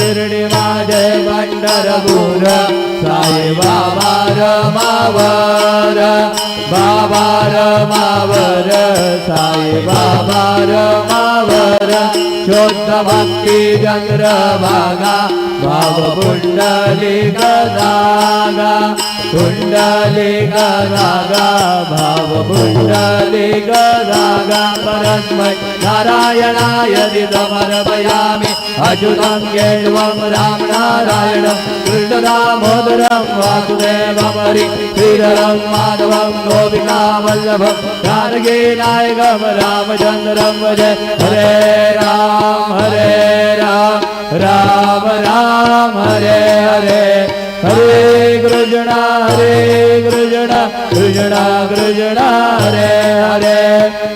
शिर्डी माझे पंढरपूर साई बाबा रमावर बाबा रमावर साई बाबा रमावर शुद्ध भक्ती चंद्रभागा भाव पुंडलिक धागा पुंडलिक धागा भाव पुंडलिक धागा परस्मै नारायणाय समर्पयामि अच्युतं केशवं राम नारायणं कृष्ण दामोदरं वासुदेवं हरि श्रीधरं माधवं गोपिका वल्लभं जानकी नायकं रामचन्द्रं भजे हरे राम राम राम हरे हरे हरे कृष्ण कृष्ण कृष्ण हरे हरे